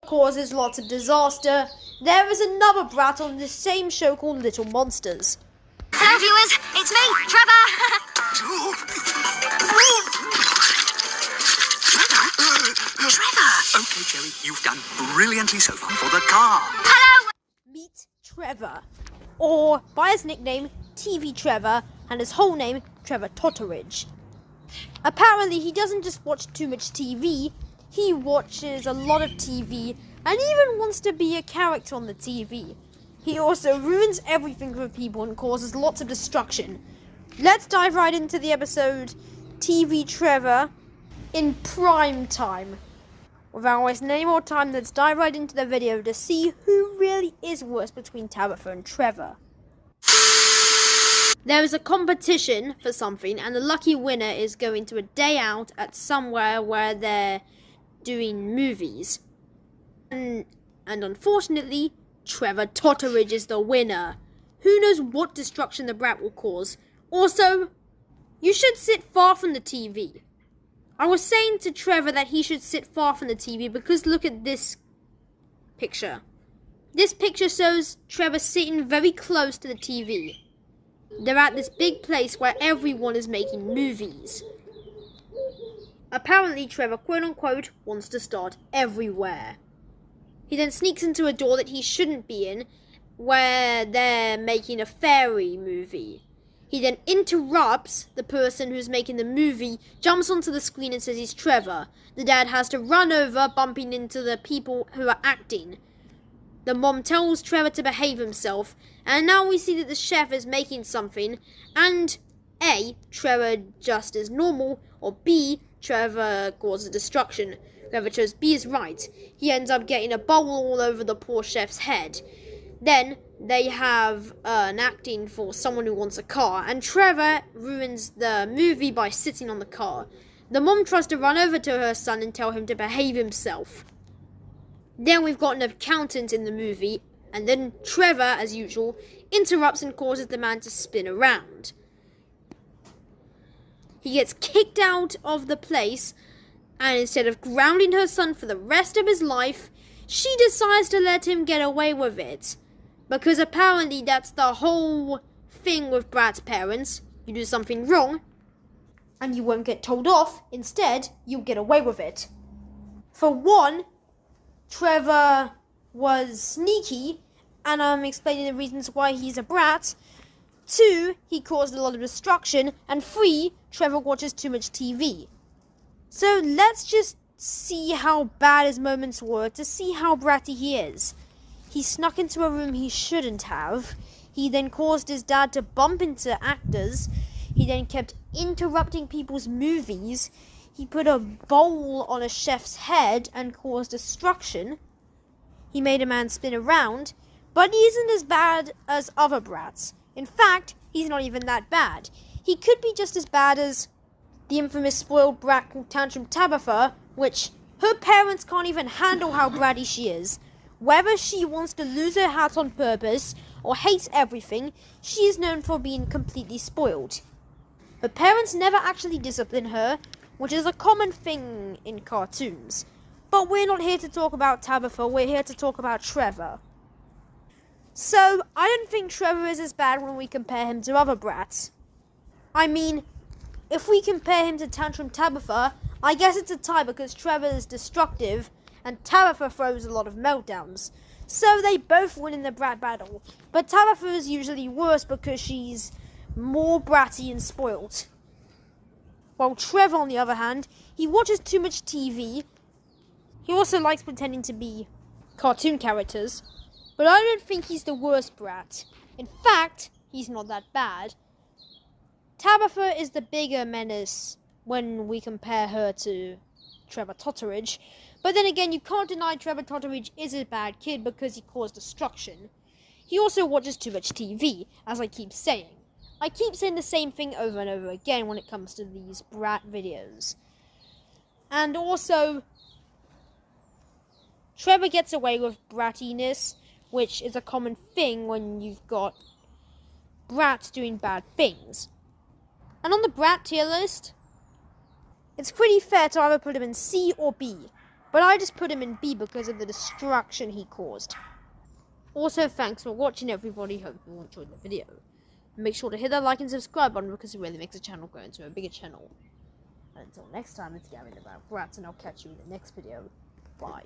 causes lots of disaster. There is another brat on the same show called Little Monsters. Hello viewers, it's me, Trevor. Trevor! Okay, Jerry, you've done brilliantly so far for the car. Hello! Meet Trevor, or by his nickname, TV Trevor, and his whole name, Trevor Totteridge. Apparently, he doesn't just watch too much TV, he watches a lot of TV and even wants to be a character on the TV. He also ruins everything for people and causes lots of destruction. Let's dive right into the episode TV Trevor in prime time. Without wasting any more time, let's dive right into the video to see who really is worse between Tabitha and Trevor. There is a competition for something, and the lucky winner is going to a day out at somewhere where they're doing movies. And unfortunately, Trevor Totteridge is the winner. Who knows what destruction the brat will cause. Also, you should sit far from the TV. I was saying to Trevor that he should sit far from the TV because look at this picture. This picture shows Trevor sitting very close to the TV. They're at this big place where everyone is making movies. Apparently, Trevor, quote-unquote, wants to start everywhere. He then sneaks into a door that he shouldn't be in, where they're making a fairy movie. He then interrupts the person who's making the movie, jumps onto the screen and says he's Trevor. The dad has to run over, bumping into the people who are acting. The mom tells Trevor to behave himself, and now we see that the chef is making something, and A, Trevor just is normal, or B, Trevor causes destruction. Whoever chose B is right. He ends up getting a bowl all over the poor chef's head. Then they have an acting for someone who wants a car, and Trevor ruins the movie by sitting on the car. The mom tries to run over to her son and tell him to behave himself. Then we've got an accountant in the movie, and then Trevor, as usual, interrupts and causes the man to spin around. He gets kicked out of the place, and instead of grounding her son for the rest of his life, she decides to let him get away with it. Because apparently that's the whole thing with Brat's parents. You do something wrong, and you won't get told off. Instead, you'll get away with it. For one, Trevor was sneaky, and I'm explaining the reasons why he's a brat. 2, he caused a lot of destruction. And 3, Trevor watches too much TV. So let's just see how bad his moments were to see how bratty he is. He snuck into a room he shouldn't have. He then caused his dad to bump into actors. He then kept interrupting people's movies. He put a bowl on a chef's head and caused destruction. He made a man spin around. But he isn't as bad as other brats. In fact, he's not even that bad. He could be just as bad as the infamous spoiled brat called Than Tabitha, which her parents can't even handle how bratty she is. Whether she wants to lose her hat on purpose or hates everything, she is known for being completely spoiled. Her parents never actually discipline her, which is a common thing in cartoons. But we're not here to talk about Tabitha, we're here to talk about Trevor. So, I don't think Trevor is as bad when we compare him to other brats. I mean, if we compare him to Tantrum Tabitha, I guess it's a tie because Trevor is destructive and Tabitha throws a lot of meltdowns. So they both win in the brat battle. But Tabitha is usually worse because she's more bratty and spoilt. While Trevor, on the other hand, he watches too much TV. He also likes pretending to be cartoon characters. But I don't think he's the worst brat. In fact, he's not that bad. Tabitha is the bigger menace when we compare her to Trevor Totteridge. But then again, you can't deny Trevor Totteridge is a bad kid because he caused destruction. He also watches too much TV, as I keep saying. I keep saying the same thing over and over again when it comes to these brat videos. And also, Trevor gets away with brattiness, which is a common thing when you've got brats doing bad things. And on the brat tier list, it's pretty fair to either put him in C or B. But I just put him in B because of the destruction he caused. Also, thanks for watching, everybody. Hope you enjoyed the video. Make sure to hit that like and subscribe button because it really makes the channel grow into a bigger channel. And until next time, it's Gavin about Brats, and I'll catch you in the next video. Bye.